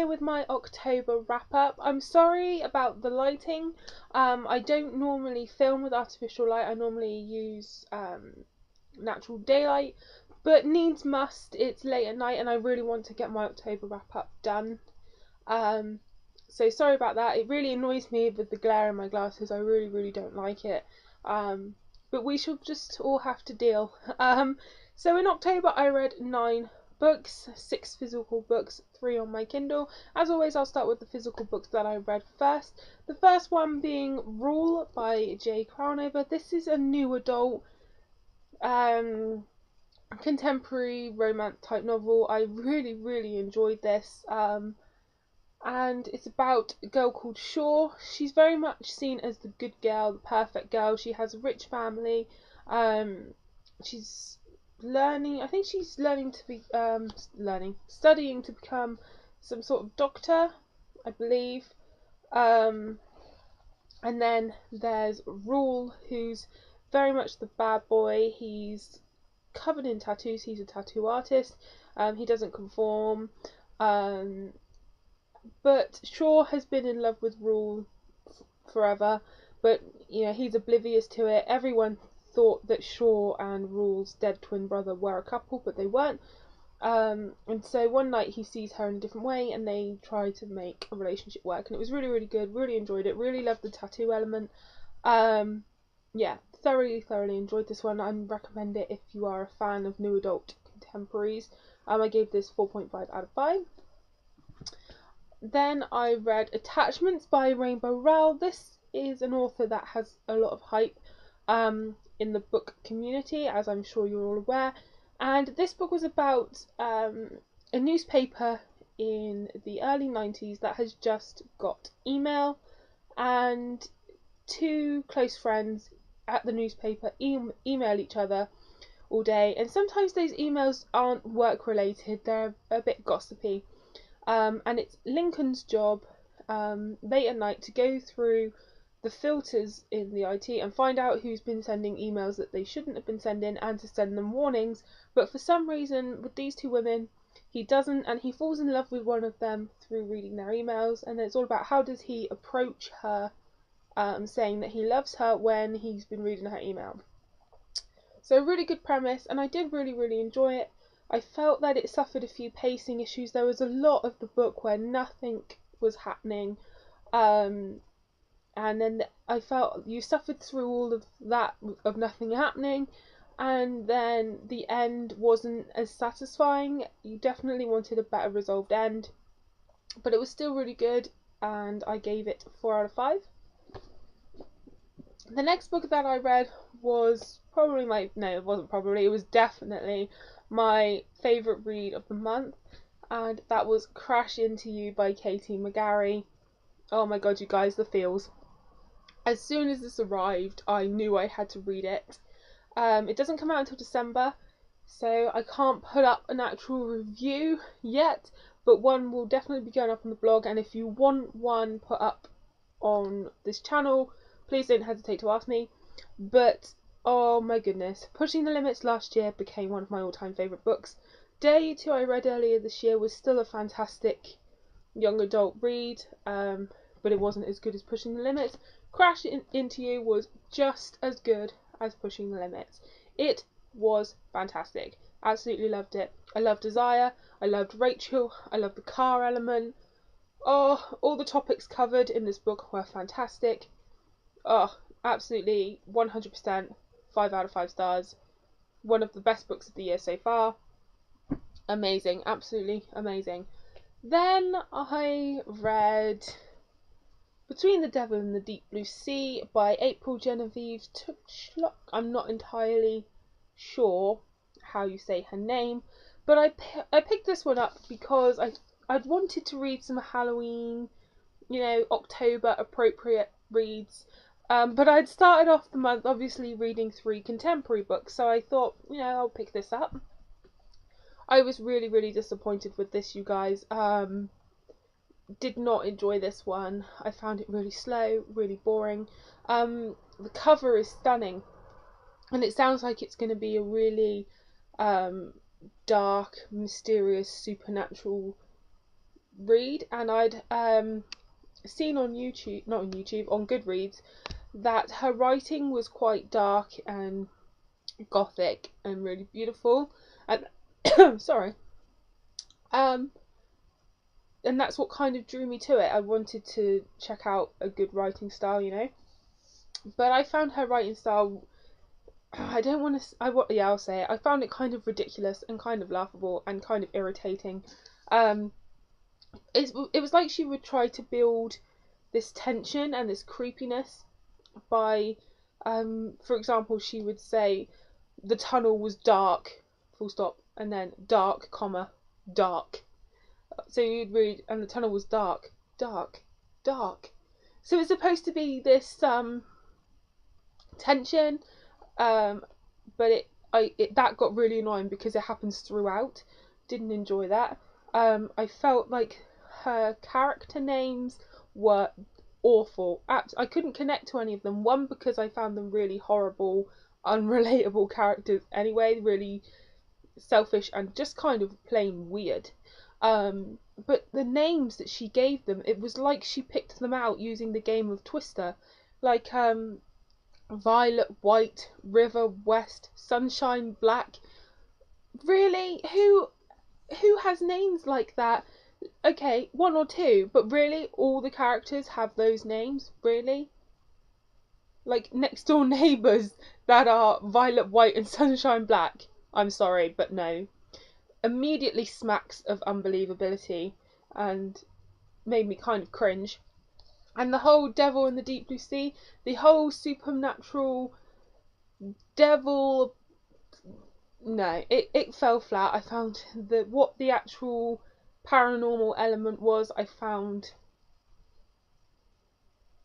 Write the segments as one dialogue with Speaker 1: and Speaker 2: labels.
Speaker 1: here with my October wrap up. I'm sorry about the lighting. I don't normally film with artificial light. I normally use natural daylight, but needs must. It's late at night and I really want to get my October wrap up done. So sorry about that. It really annoys me with the glare in my glasses. I really don't like it. But we shall just all have to deal. So in October I read 9 books, 6 physical books, 3 on my Kindle. As always, I'll start with the physical books that I read first. The first one being Rule by J. Crownover. This is a new adult contemporary romance type novel. I really enjoyed this. And it's about a girl called Shaw. She's very much seen as the good girl, the perfect girl. She has a rich family. She's learning, I think she's learning to be studying to become some sort of doctor, I believe. And then there's Rule, who's very much the bad boy. He's covered in tattoos. He's a tattoo artist. He doesn't conform. But Shaw has been in love with Rule forever, but he's oblivious to it. Everyone thought that Shaw and Rule's dead twin brother were a couple, but they weren't. And so one night he sees her in a different way and they try to make a relationship work, and it was really good. Really enjoyed it. Really loved the tattoo element. Yeah, thoroughly enjoyed this one. I recommend it if you are a fan of new adult contemporaries. I gave this 4.5 out of 5. Then I read Attachments by Rainbow Rowell. This is an author that has a lot of hype in the book community, as I'm sure you're all aware. And this book was about a newspaper in the early 90s that has just got email, and 2 close friends at the newspaper email each other all day, and sometimes those emails aren't work related, they're a bit gossipy. And it's Lincoln's job late at night to go through the filters in the IT and find out who's been sending emails that they shouldn't have been sending, and to send them warnings. But for some reason with these 2 women he doesn't, and he falls in love with one of them through reading their emails, and it's all about how does he approach her saying that he loves her when he's been reading her email. So really good premise, and I did really enjoy it. I felt that it suffered a few pacing issues. There was a lot of the book where nothing was happening, and then I felt you suffered through all of that of nothing happening, and then the end wasn't as satisfying. You definitely wanted a better resolved end, but it was still really good, and I gave it 4 out of 5. The next book that I read was it was definitely my favourite read of the month, and that was Crash Into You by Katie McGarry. Oh my god, you guys, the feels. As soon as this arrived, I knew I had to read it. It doesn't come out until December, so I can't put up an actual review yet, but one will definitely be going up on the blog, and if you want one put up on this channel, please don't hesitate to ask me. But oh my goodness, Pushing the Limits last year became one of my all-time favourite books. Dare You To, I read earlier this year, was still a fantastic young adult read, but it wasn't as good as Pushing the Limits. Crash Into You was just as good as Pushing the Limits. It was fantastic. Absolutely loved it. I loved Desire, I loved Rachel, I loved the car element. Oh, all the topics covered in this book were fantastic. Oh, absolutely 100%, 5 out of 5 stars. One of the best books of the year so far. Amazing, absolutely amazing. Then I read Between the Devil and the Deep Blue Sea by April Genevieve Tuchlock. I'm not entirely sure how you say her name, but I picked this one up because I'd wanted to read some Halloween, October appropriate reads. But I'd started off the month obviously reading 3 contemporary books, so I thought, I'll pick this up. I was really disappointed with this, you guys. Did not enjoy this one. I found it really slow, really boring. The cover is stunning, and it sounds like it's going to be a really dark, mysterious, supernatural read, and I'd seen on YouTube, not on YouTube, on Goodreads, that her writing was quite dark and gothic and really beautiful, and sorry, um, and that's what kind of drew me to it. I wanted to check out a good writing style, you know. But I found her writing style. I don't want to. Yeah, I'll say it. I found it kind of ridiculous and kind of laughable and kind of irritating. Um, it was like she would try to build this tension and this creepiness by, for example, she would say the tunnel was dark, full stop, and then dark, comma, dark. So you'd read, and the tunnel was dark, dark, dark. So it's supposed to be this tension, um, but that got really annoying because it happens throughout. Didn't enjoy that. I felt like her character names were awful. I couldn't connect to any of them. One, because I found them really horrible, unrelatable characters anyway, really selfish and just kind of plain weird. But the names that she gave them, it was like she picked them out using the game of Twister. Like Violet, White, River, West, Sunshine, Black. Really? Who has names like that? Okay, one or two, but really all the characters have those names? Really? Like next door neighbours that are Violet, White and Sunshine Black. I'm sorry, but no. Immediately smacks of unbelievability and made me kind of cringe. And the whole devil in the deep blue sea, the whole supernatural devil, no, it fell flat. I found that what the actual paranormal element was, I found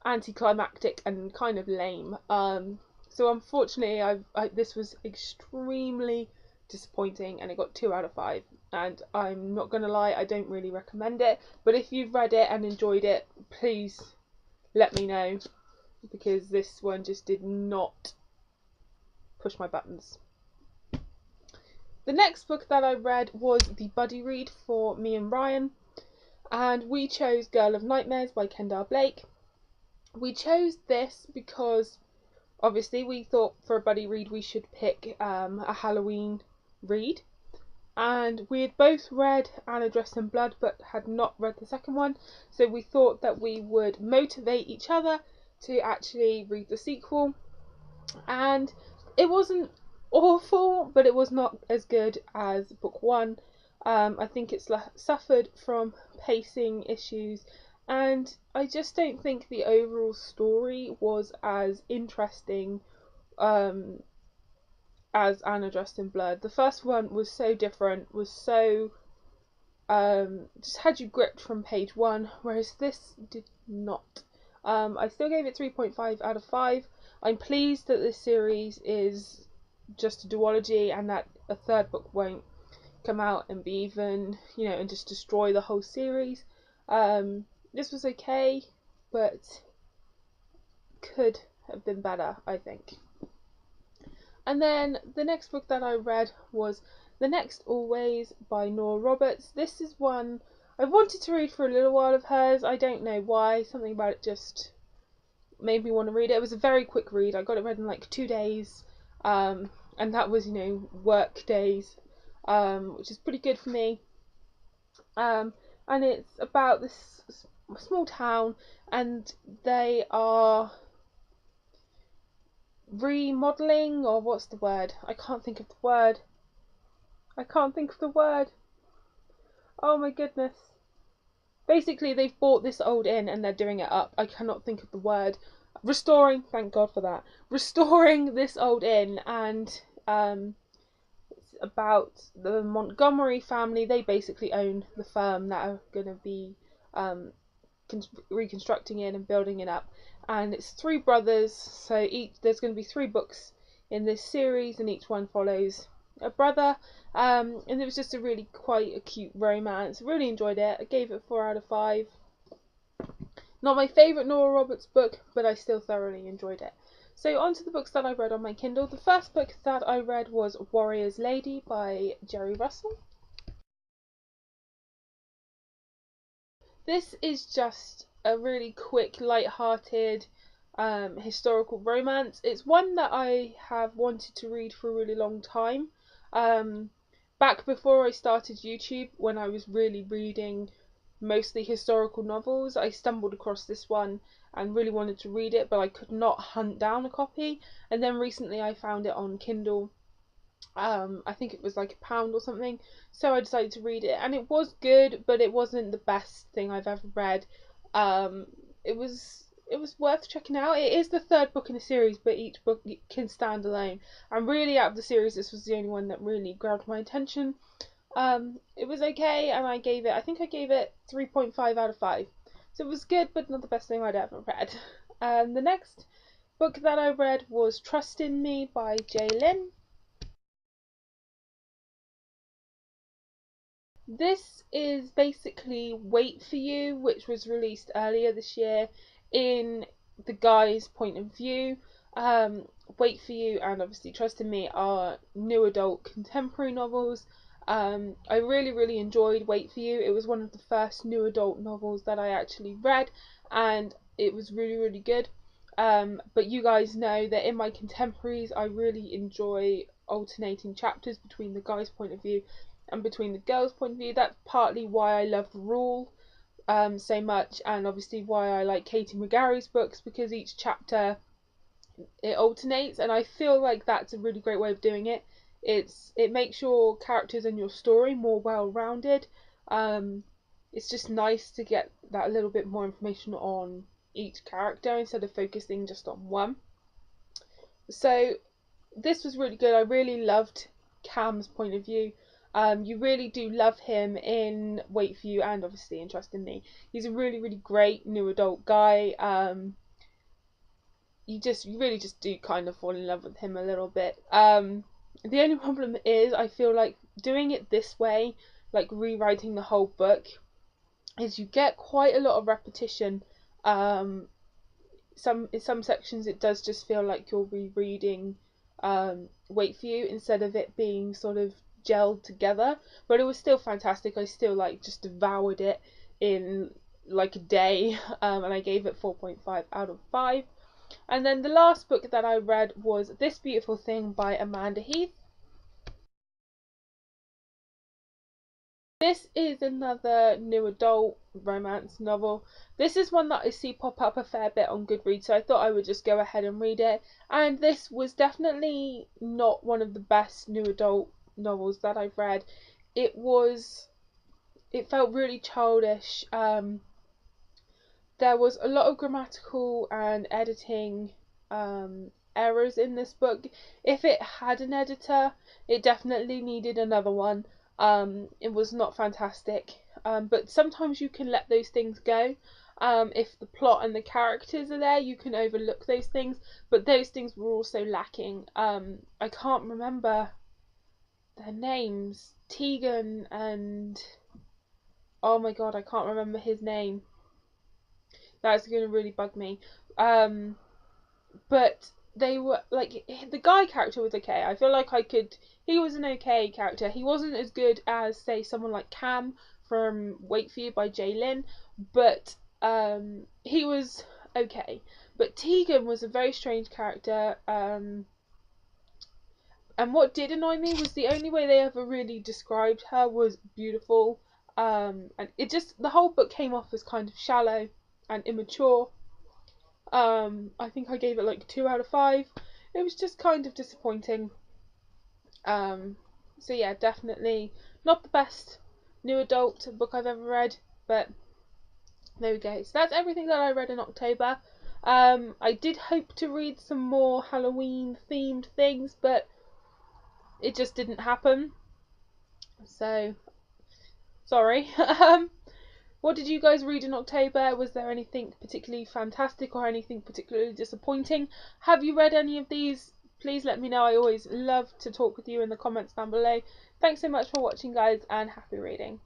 Speaker 1: anticlimactic and kind of lame. So unfortunately, this was extremely disappointing, and it got 2 out of 5. And I'm not gonna lie, I don't really recommend it. But if you've read it and enjoyed it, please let me know, because this one just did not push my buttons. The next book that I read was the buddy read for me and Ryan, and we chose Girl of Nightmares by Kendall Blake. We chose this because obviously we thought for a buddy read we should pick a Halloween read, and we had both read Anna Dressed in Blood but had not read the second one, so we thought that we would motivate each other to actually read the sequel. And it wasn't awful, but it was not as good as book one. I think it's suffered from pacing issues, and I just don't think the overall story was as interesting as Anna Dressed in Blood. The first one was so different, was so just had you gripped from page one, whereas this did not. I still gave it 3.5 out of 5. I'm pleased that this series is just a duology and that a third book won't come out and be even, you know, and just destroy the whole series. This was okay, but could have been better, I think. And then the next book that I read was The Next Always by Nora Roberts. This is one I've wanted to read for a little while of hers. I don't know why. Something about it just made me want to read it. It was a very quick read. I got it read in like 2 days. And that was, you know, work days, which is pretty good for me. And it's about this small town, and they are remodeling, or what's the word? I can't think of the word. Oh my goodness. Basically, they've bought this old inn and they're doing it up. I cannot think of the word. Restoring, thank God for that. Restoring this old inn, and it's about the Montgomery family. They basically own the firm that are going to be reconstructing it and building it up. And it's 3 brothers, so there's going to be 3 books in this series, and each one follows a brother. And it was just a really quite a cute romance. Really enjoyed it. I gave it 4 out of 5. Not my favourite Nora Roberts book, but I still thoroughly enjoyed it. So on to the books that I read on my Kindle. The first book that I read was Warrior's Lady by Jerry Russell. This is just a really quick, light-hearted historical romance. It's one that I have wanted to read for a really long time. Um, Back before I started YouTube, when I was really reading mostly historical novels, I stumbled across this one and really wanted to read it, but I could not hunt down a copy. And then recently I found it on Kindle. I think it was like £1 or something, so I decided to read it, and it was good, but it wasn't the best thing I've ever read. Um, it was worth checking out. It is the third book in the series, but each book can stand alone. And really, out of the series, this was the only one that really grabbed my attention. It was okay, and I think I gave it 3.5 out of 5. So it was good, but not the best thing I'd ever read. The next book that I read was Trust in Me by Lynn. This is basically Wait for You, which was released earlier this year in the guy's point of view. Wait for You and obviously Trust in Me are new adult contemporary novels. I really enjoyed Wait for You. It was one of the first new adult novels that I actually read, and it was really good. But you guys know that in my contemporaries I really enjoy alternating chapters between the guy's point of view and between the girl's point of view. That's partly why I love Rule so much, and obviously why I like Katie McGarry's books, because each chapter it alternates, and I feel like that's a really great way of doing it. It makes your characters and your story more well rounded. It's just nice to get that little bit more information on each character instead of focusing just on one. So this was really good. I really loved Cam's point of view. You really do love him in Wait for You and obviously in Trust in Me. He's a really great new adult guy. You really just do kind of fall in love with him a little bit. The only problem is I feel like doing it this way, like rewriting the whole book, is you get quite a lot of repetition. In some sections it does just feel like you're rereading Wait for You instead of it being sort of gelled together, but it was still fantastic. I still like just devoured it in like a day, and I gave it 4.5 out of 5. And then the last book that I read was This Beautiful Thing by Amanda Heath. This is another new adult romance novel. This is one that I see pop up a fair bit on Goodreads, so I thought I would just go ahead and read it. And this was definitely not one of the best new adult novels that I've read. It felt really childish. There was a lot of grammatical and editing errors in this book. If it had an editor, it definitely needed another one. It was not fantastic, but sometimes you can let those things go. If the plot and the characters are there, you can overlook those things, but those things were also lacking. I can't remember their names. Tegan and oh my god, I can't remember his name. That's going to really bug me. But they were like, the guy character was okay. I feel like he was an okay character. He wasn't as good as say someone like Cam from Wait for You by Lynn, but he was okay. But Tegan was a very strange character. And what did annoy me was the only way they ever really described her was beautiful. And it just, the whole book came off as kind of shallow and immature. I think I gave it like 2 out of 5. It was just kind of disappointing. So yeah, definitely not the best new adult book I've ever read, but there we go. So that's everything that I read in October. I did hope to read some more Halloween themed things, but it just didn't happen. So sorry. What did you guys read in October? Was there anything particularly fantastic or anything particularly disappointing? Have you read any of these? Please let me know. I always love to talk with you in the comments down below. Thanks so much for watching, guys, and happy reading.